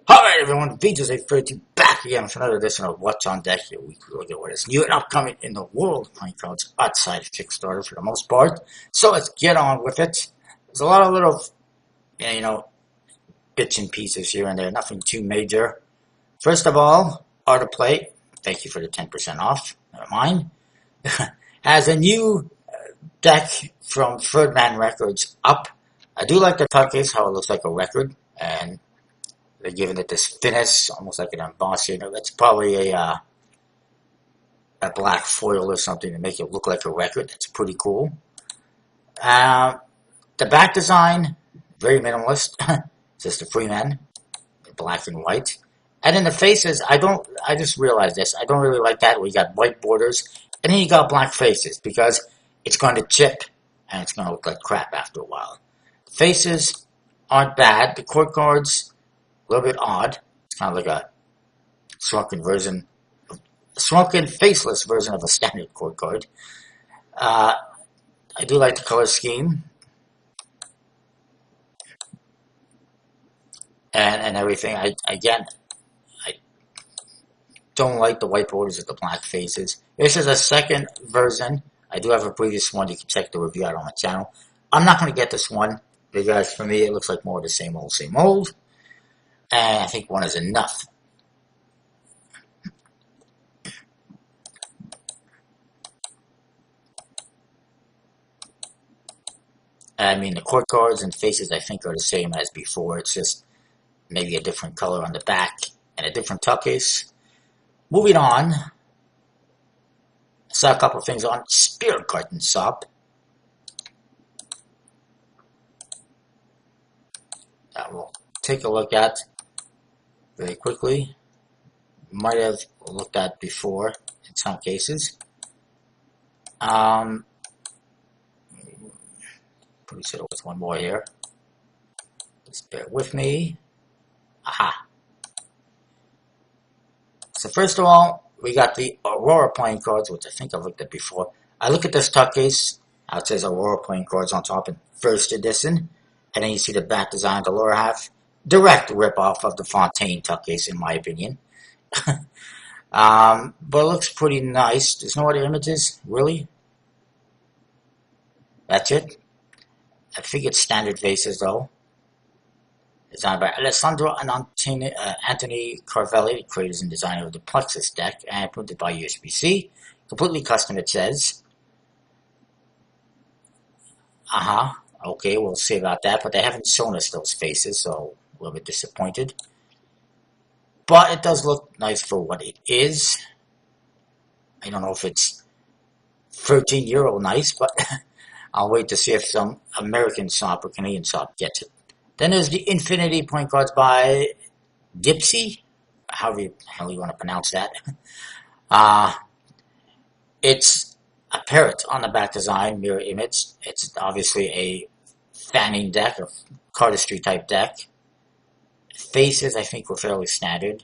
Alright everyone, VJ's832 back again with another edition of What's on Deck, your weekly look at what is new and upcoming in the world of playing cards outside of Kickstarter for the most part. So let's get on with it. There's a lot of little, bits and pieces here and there, nothing too major. First of all, Art of Play, thank you for the 10% off, never mind, has a new deck from Third Man Records up. I do like the tuck case, how it looks like a record, and they're giving it this thinness, almost like an embossing. That's probably a black foil or something to make it look like a record. That's pretty cool. The back design, very minimalist. It's just a Freeman, black and white. And in the faces, I just realized this. I don't really like that where you got white borders and then you got black faces because it's going to chip and it's going to look like crap after a while. Faces aren't bad. The court cards, a little bit odd. It's kind of like a shrunken faceless version of a standard court card. I do like the color scheme and everything. I don't like the white borders of the black faces. This is a second version. I do have a previous one. You can check the review out on my channel. I'm not going to get this one because for me it looks like more of the same old, same old. And I think one is enough. I mean, the court cards and faces I think are the same as before. It's just maybe a different color on the back and a different tuck case. Moving on, I saw a couple of things on Spirit Carton Shop. That we'll take a look at very quickly. Might have looked at before in some cases. Pretty sure there was one more here. Just bear with me. Aha. So first of all, we got the Aurora playing cards, which I think I've looked at before. I look at this tuck case, how it says Aurora playing cards on top in first edition, and then you see the back design of the lower half. Direct rip-off of the Fontaine tuck case, in my opinion. But it looks pretty nice. There's no other images, really. That's it. I think it's standard faces, though. Designed by Alessandro and Anthony Carvelli, the creators and designer of the Plexus deck, and printed by USB-C. Completely custom, it says. Okay, we'll see about that, but they haven't shown us those faces, so a little bit disappointed. But it does look nice for what it is. I don't know if it's 13-year-old nice, but I'll wait to see if some American shop or Canadian shop gets it. Then there's the Infinity playing cards by Dipsy, however the hell you want to pronounce that. It's a parrot on the back design, mirror image. It's obviously a fanning deck, a cardistry type deck. Faces, I think, were fairly standard.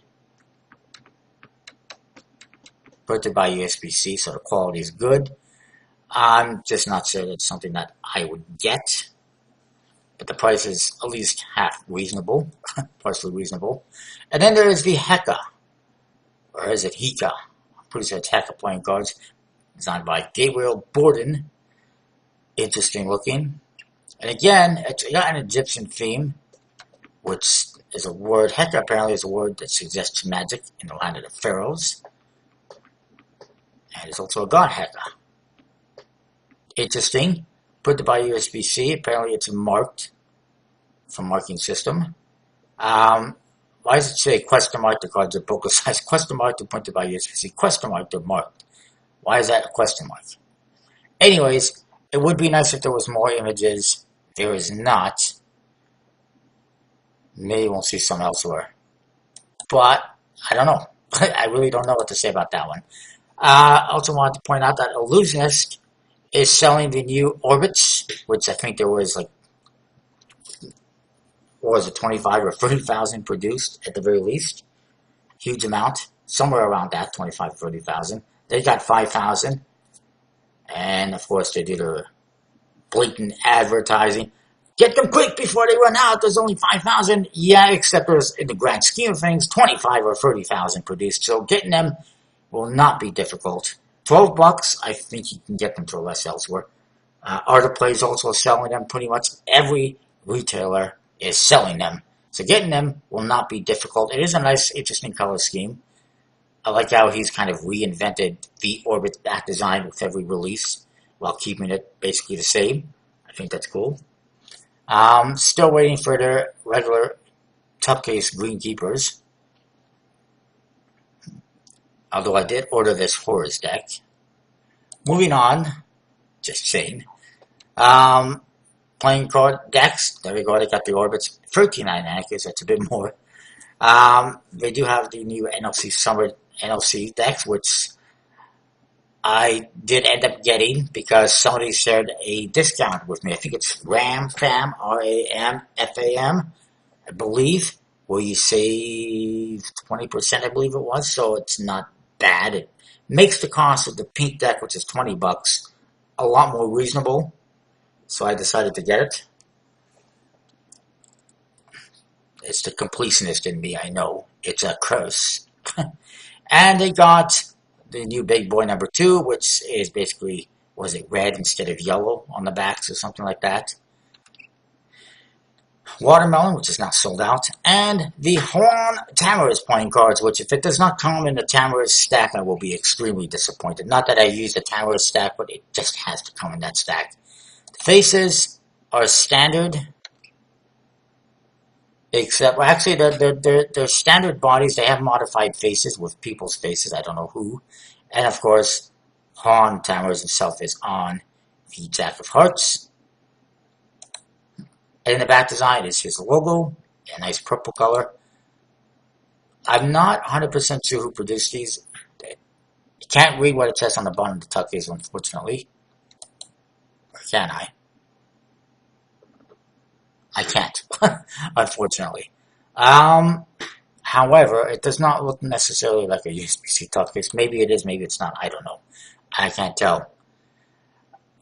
Printed by USB-C, so the quality is good. I'm just not sure that's something that I would get. But the price is at least half reasonable, partially reasonable. And then there is the Heka, or is it Hika? I'm pretty sure it's Heka playing cards, designed by Gabriel Borden. Interesting looking. And again, it's got an Egyptian theme, which is a word. Heka apparently is a word that suggests magic in the land of the pharaohs. And it's also a god Heka. Interesting. Printed by USB-C. Apparently it's marked from marking system. Why does it say question mark? The cards are book size. Question mark to printed by USB-C. Question mark to marked. Why is that a question mark? Anyways, it would be nice if there was more images. There is not. Maybe we'll see some elsewhere. But I don't know. I really don't know what to say about that one. I also wanted to point out that Illusionist is selling the new Orbits, which I think there was like, what was it, 25 or 30,000 produced at the very least. Huge amount. Somewhere around that, 25, 30,000. They got 5,000. And of course they do their blatant advertising. Get them quick before they run out. There's only 5,000. Yeah, except there's, in the grand scheme of things, 25 or 30,000 produced. So getting them will not be difficult. $12, I think you can get them for less elsewhere. Arterplay is also selling them. Pretty much every retailer is selling them. So getting them will not be difficult. It is a nice, interesting color scheme. I like how he's kind of reinvented the Orbit back design with every release while keeping it basically the same. I think that's cool. Still waiting for their regular Tupcase Green Keepers. Although I did order this Horrors deck. Moving on, just saying. Playing card decks. There we go. They got the Orbits. 39 anchors. That's a bit more. They do have the new NLC Summer NLC decks, which I did end up getting because somebody shared a discount with me. I think it's RAMFAM, RAMFAM, I believe, where you save 20%, I believe it was. So it's not bad. It makes the cost of the pink deck, which is $20, a lot more reasonable. So I decided to get it. It's the completionist in me, I know. It's a curse. And they got the new Big Boy number 2, which is basically, was it red instead of yellow on the backs or something like that. Watermelon, which is now sold out. And the Juan Tamariz playing cards, which if it does not come in the Tamariz stack, I will be extremely disappointed. Not that I use the Tamariz stack, but it just has to come in that stack. The faces are standard. Except, well, actually, they're standard bodies. They have modified faces with people's faces. I don't know who. And, of course, Han Tamariz himself is on the Jack of Hearts. And in the back design is his logo, a nice purple color. I'm not 100% sure who produced these. You can't read what it says on the bottom of the tuck case, unfortunately. Or can I? I can't, unfortunately. However, it does not look necessarily like a USB-C tuck case. Maybe it is, maybe it's not. I don't know. I can't tell.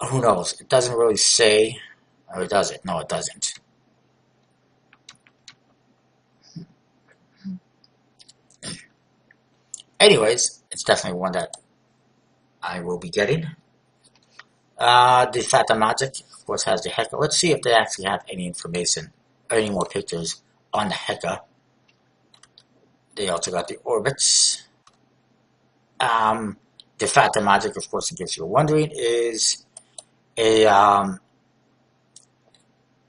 Who knows? It doesn't really say, or does it? No, it doesn't. Anyways, it's definitely one that I will be getting. The Fata Magic, of course, has the Heka. Let's see if they actually have any information or any more pictures on the Heka. They also got the Orbits. The Fata Magic, of course, in case you're wondering, is a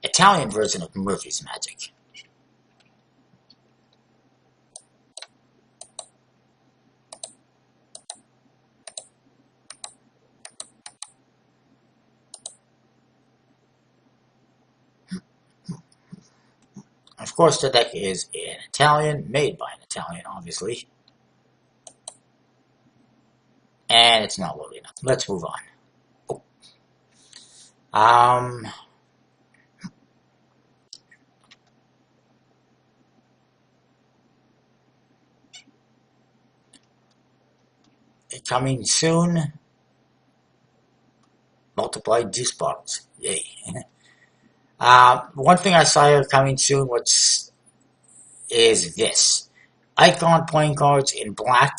Italian version of Murphy's Magic. Of course, the deck is in Italian, made by an Italian, obviously. And it's not loading up. Let's move on. Oh. Coming soon. Multiplied juice box. Yay. One thing I saw here coming soon, which is this. Icon playing cards in black,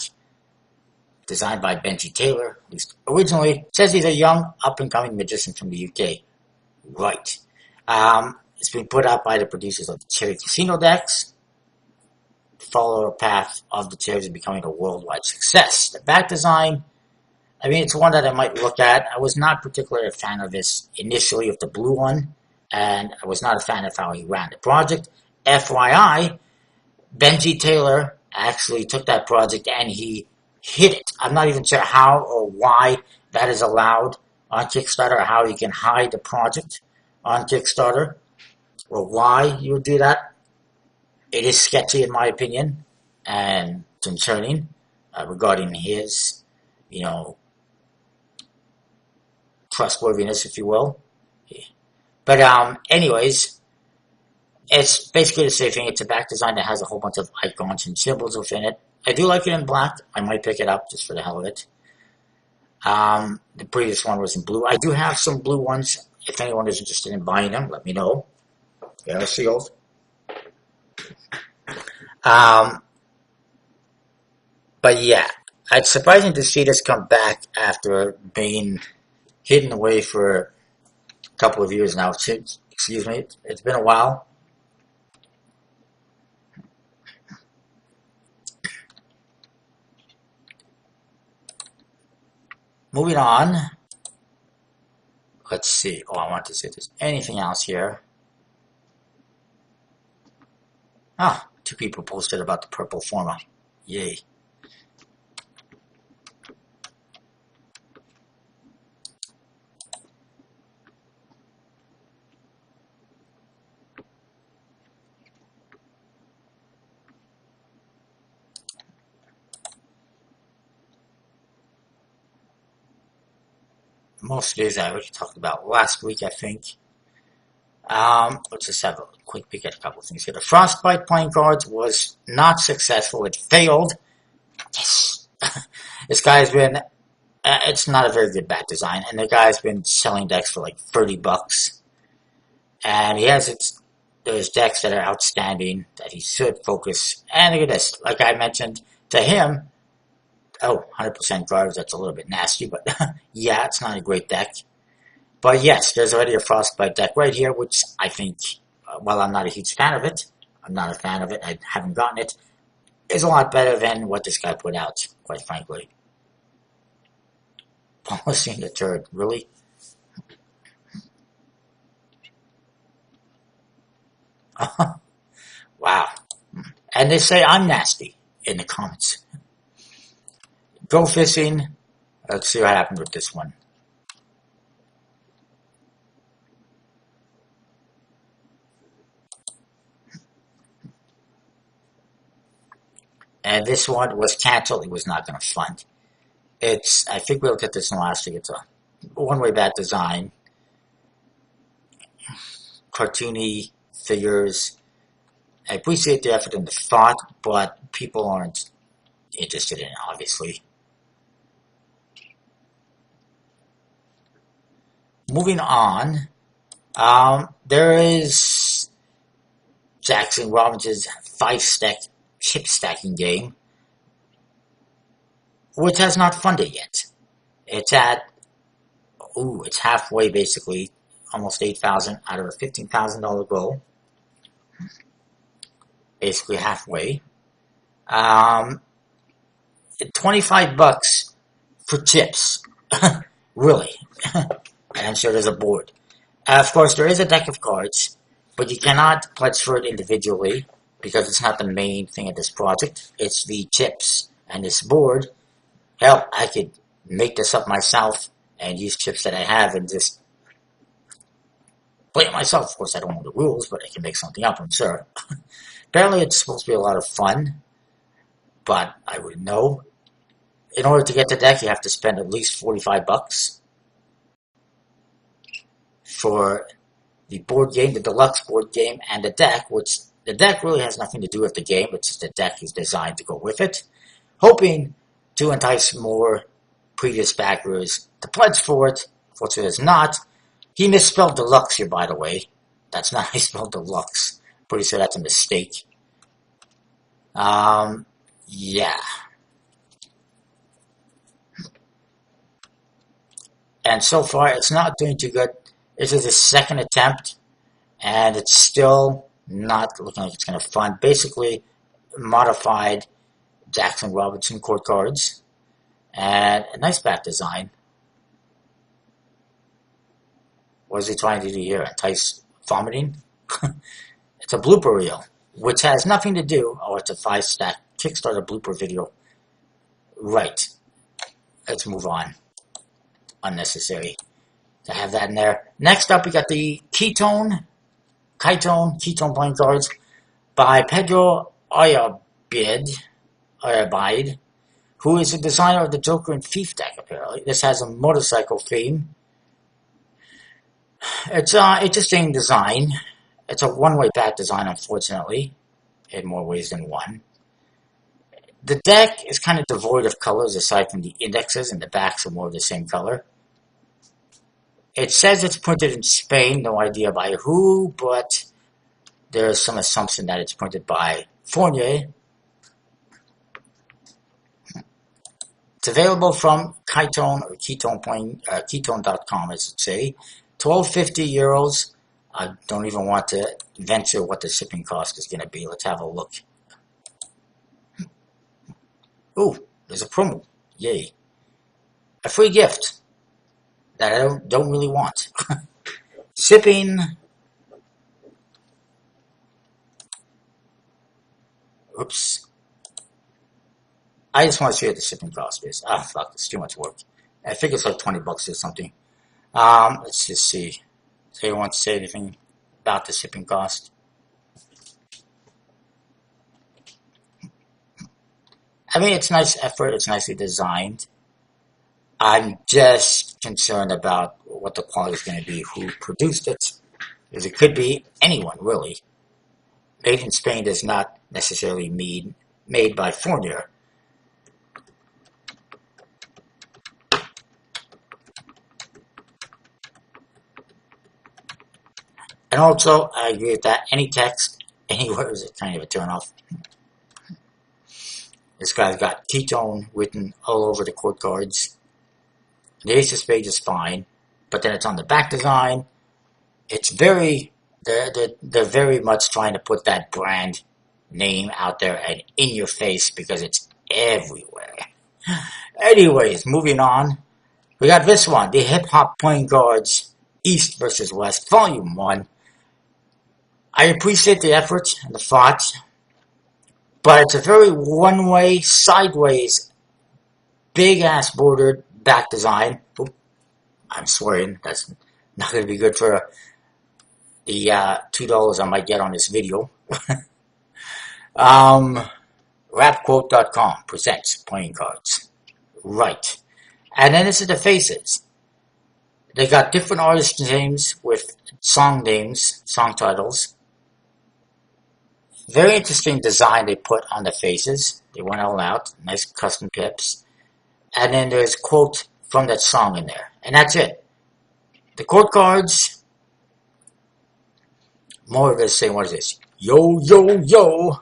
designed by Benji Taylor, at least originally. Says he's a young, up-and-coming magician from the UK. Right. It's been put out by the producers of the Cherry Casino decks. Follow a path of the Cherries and becoming a worldwide success. The back design, I mean, it's one that I might look at. I was not particularly a fan of this initially, of the blue one. And I was not a fan of how he ran the project. FYI, Benji Taylor actually took that project and he hid it. I'm not even sure how or why that is allowed on Kickstarter, or how you can hide the project on Kickstarter, or why you would do that. It is sketchy in my opinion, and concerning regarding his, trustworthiness, if you will. But anyways, it's basically the same thing. It's a back design that has a whole bunch of icons and symbols within it. I do like it in black. I might pick it up just for the hell of it. The previous one was in blue. I do have some blue ones. If anyone is interested in buying them, let me know. They're sealed. Um, but yeah, it's surprising to see this come back after being hidden away for a couple of years now. Excuse me, it's been a while. Moving on. Let's see. Oh, I want to see if there's anything else here. Ah, two people posted about the purple forma. Yay. Most of these I already talked about last week, I think. Let's just have a quick peek at a couple of things here. The Frostbite playing cards was not successful. It failed. Yes. This guy's been, it's not a very good bat design, and the guy's been selling decks for like $30. And he has those decks that are outstanding that he should focus. And look at this. Like I mentioned to him, 100% guards, that's a little bit nasty, but yeah, it's not a great deck. But yes, there's already a Frostbite deck right here, which I think, while I'm not a huge fan of it, I haven't gotten it, is a lot better than what this guy put out, quite frankly. Polishing the turd, really? Wow. And they say I'm nasty in the comments. Go fishing. Let's see what happened with this one. And this one was canceled. It was not going to fund. I think we looked at this in last week. It's a one-way bat design. Cartoony figures. I appreciate the effort and the thought, but people aren't interested in it, obviously. Moving on, there is Jackson Robinson's 5-stack chip stacking game, which has not funded yet. It's it's halfway basically, almost 8,000 out of a $15,000 goal. Basically halfway. $25 for chips. Really. And I'm sure there's a board. Of course, there is a deck of cards, but you cannot pledge for it individually because it's not the main thing of this project. It's the chips and this board. Hell, I could make this up myself and use chips that I have and just play it myself. Of course, I don't know the rules, but I can make something up, I'm sure. Apparently, it's supposed to be a lot of fun, but I wouldn't know. In order to get the deck, you have to spend at least $45 for the board game, the deluxe board game, and the deck, which the deck really has nothing to do with the game. It's just the deck is designed to go with it, hoping to entice more previous backers to pledge for it. Fortunately, it's not. He misspelled deluxe here, by the way. That's not how he spelled deluxe. Pretty sure that's a mistake. Yeah. And so far, it's not doing too good. This is his second attempt, and it's still not looking like it's going to fund. Basically, modified Jackson Robinson court cards, and a nice back design. What is he trying to do here? Entice vomiting? It's a blooper reel, which has nothing to do. Oh, it's a 5-stack Kickstarter blooper video. Right. Let's move on. Unnecessary to have that in there. Next up, we got the Ketone playing cards by Pedro Ayabide, who is the designer of the Joker and Thief deck, apparently. This has a motorcycle theme. It's an interesting design. It's a one-way bat design, unfortunately, in more ways than one. The deck is kind of devoid of colors aside from the indexes, and the backs are more of the same color. It says it's printed in Spain, no idea by who, but there's some assumption that it's printed by Fournier. It's available from Ketone or Ketone.com, as it say. 12.50 euros. I don't even want to venture what the shipping cost is going to be. Let's have a look. Ooh, there's a promo. Yay. A free gift that I don't really want. Shipping. Oops. I just want to see what the shipping cost is. Ah, fuck, it's too much work. I think it's like 20 bucks or something. Let's just see. Does anyone want to say anything about the shipping cost? I mean, it's nice effort. It's nicely designed. I'm just concerned about what the quality is going to be, who produced it. Because it could be anyone, really. Made in Spain is not necessarily made by Fournier. And also, I agree with that. Any text, anywhere is kind of a turnoff. This guy's got ketone written all over the quote cards. The ace of spades is fine, but then it's on the back design. It's very, they're very much trying to put that brand name out there and in your face because it's everywhere. Anyways, moving on. We got this one, the Hip Hop Playing Cards East versus West, Volume 1. I appreciate the effort and the thought, but it's a very one-way, sideways, big-ass bordered back design. Oop, I'm swearing, that's not going to be good for the $2 I might get on this video. Rapquote.com presents playing cards. Right. And then this is the faces. They got different artist names with song names, song titles. Very interesting design they put on the faces. They went all out. Nice custom pips. And then there's a quote from that song in there. And that's it. The quote cards, more of this saying, what is this? Yo, yo, yo.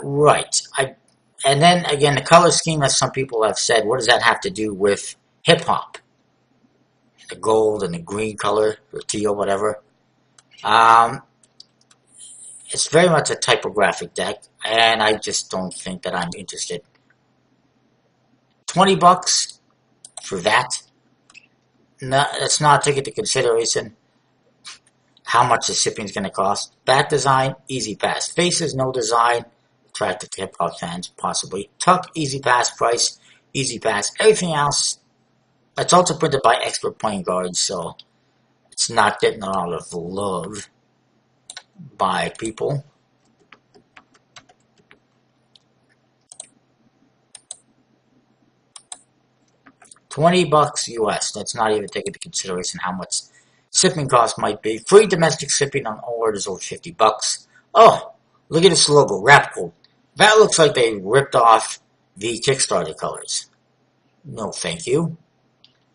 Right. And then, again, the color scheme, as some people have said, what does that have to do with hip-hop? The gold and the green color, or teal, whatever. It's very much a typographic deck, and I just don't think that I'm interested. 20 bucks for that? No, let's not take into consideration how much the shipping is going to cost. Back design, easy pass. Faces, no design. Attractive to hip-hop fans, possibly. Tuck, easy pass. Price, easy pass. Everything else, it's also printed by expert playing cards, so it's not getting a lot of love by people. $20 US. Let's not even take into consideration how much shipping cost might be. Free domestic shipping on all orders over 50 bucks. Oh, look at this logo, Rapquote. That looks like they ripped off the Kickstarter colors. No, thank you.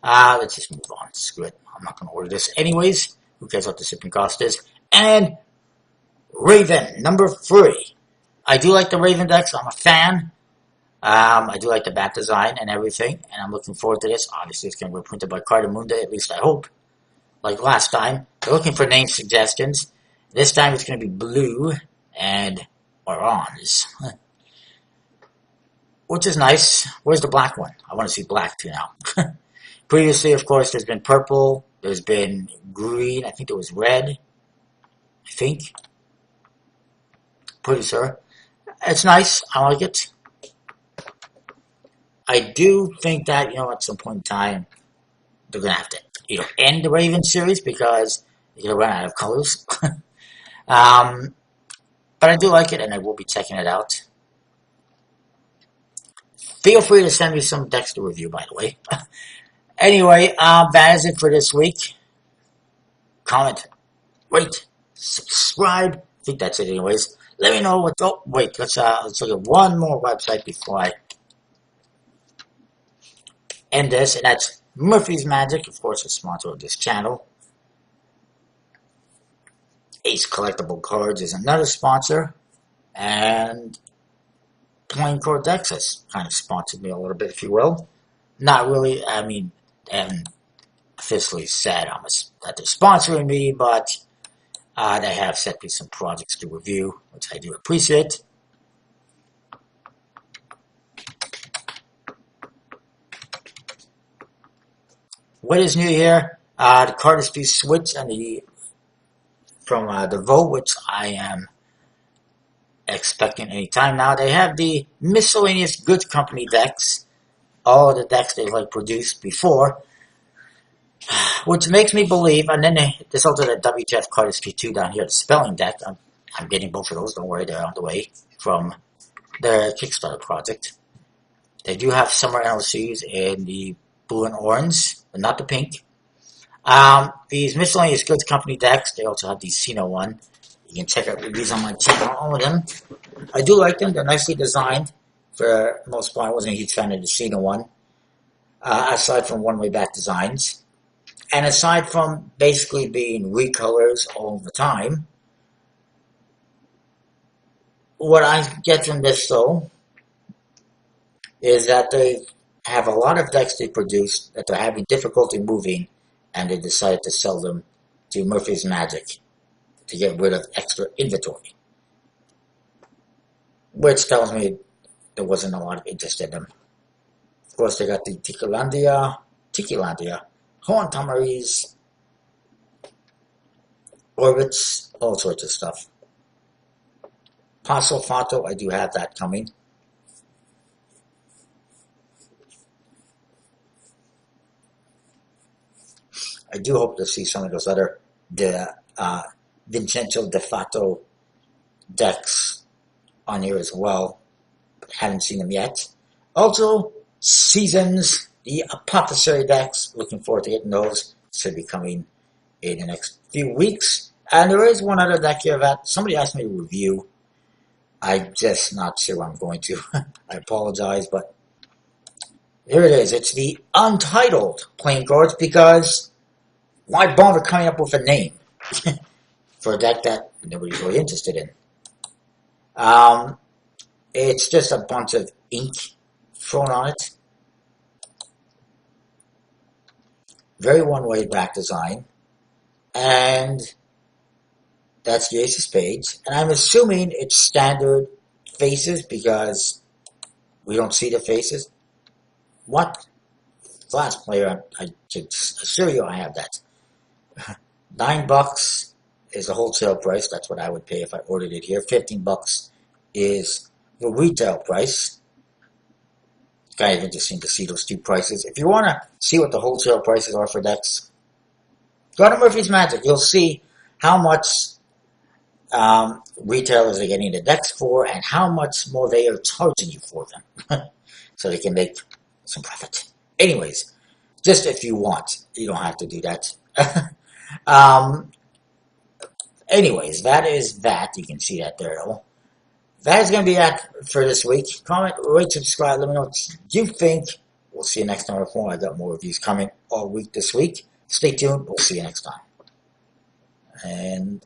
Let's just move on. Screw it. I'm not going to order this anyways. Who cares what the shipping cost is? And Raven, number 3. I do like the Raven decks. I'm a fan. I do like the back design and everything, and I'm looking forward to this. Obviously, it's going to be printed by Cardamunda, at least I hope. Like last time, they're looking for name suggestions. This time it's going to be blue and orange, which is nice. Where's the black one? I want to see black too now. Previously, of course, there's been purple, there's been green, I think there was red, I think. Pretty sure. It's nice, I like it. I do think that, at some point in time, they're going to have to, end the Raven series because they're going to run out of colors. But I do like it, and I will be checking it out. Feel free to send me some decks to review, by the way. Anyway, that is it for this week. Comment, rate, subscribe. I think that's it anyways. Let me know what... Oh, wait, let's look at one more website before I end this, and that's Murphy's Magic, of course, a sponsor of this channel. Ace Collectible Cards is another sponsor, and Playing Card Decks has kind of sponsored me a little bit, if you will. Not really, I mean, they haven't officially said that they're sponsoring me, but they have sent me some projects to review, which I do appreciate. What is new here? The Cardistry Switch and from the Vote, which I am expecting any time now. They have the Miscellaneous Goods Company decks, all of the decks they've produced before, which makes me believe. And then there's also the WTF Cardistry 2 down here, the spelling deck. I'm getting both of those. Don't worry, they're on the way from their Kickstarter project. They do have summer LCs in the blue and orange, but not the pink. These Miscellaneous Goods Company decks, they also have the Cena one. You can check out reviews on my channel, all of them. I do like them. They're nicely designed. For the most part, I wasn't a huge fan of the Cena one, aside from one-way back designs. And aside from basically being recolors all the time, what I get from this, though, is that they have a lot of decks they produce that they're having difficulty moving, and they decided to sell them to Murphy's Magic to get rid of extra inventory. Which tells me there wasn't a lot of interest in them. Of course, they got the Tikilandia, Horn Tamaris, Orbits, all sorts of stuff. Paso Fato, I do have that coming. I do hope to see some of those other Vincenzo De Fato decks on here as well. Haven't seen them yet. Also, Seasons, the Apothecary decks. Looking forward to getting those. Should be coming in the next few weeks. And there is one other deck here that somebody asked me to review. I'm just not sure I'm going to. I apologize, but here it is. It's the Untitled Playing Cards, because why bother coming up with a name for a deck that nobody's really interested in? It's just a bunch of ink thrown on it. Very one-way back design. And that's the Ace of Spades. And I'm assuming it's standard faces because we don't see the faces. What? Last player, I can assure you I have that. $9 is the wholesale price. That's what I would pay if I ordered it here. $15 is the retail price. It's kind of interesting to see those two prices. If you want to see what the wholesale prices are for decks, go to Murphy's Magic. You'll see how much retailers are getting the decks for and how much more they are charging you for them. So they can make some profit. Anyways, just if you want. You don't have to do that. Anyways, that is that. You can see that there. That is going to be it for this week. Comment, rate, subscribe. Let me know what you think. We'll see you next time. I got more reviews coming all week this week. Stay tuned. We'll see you next time. And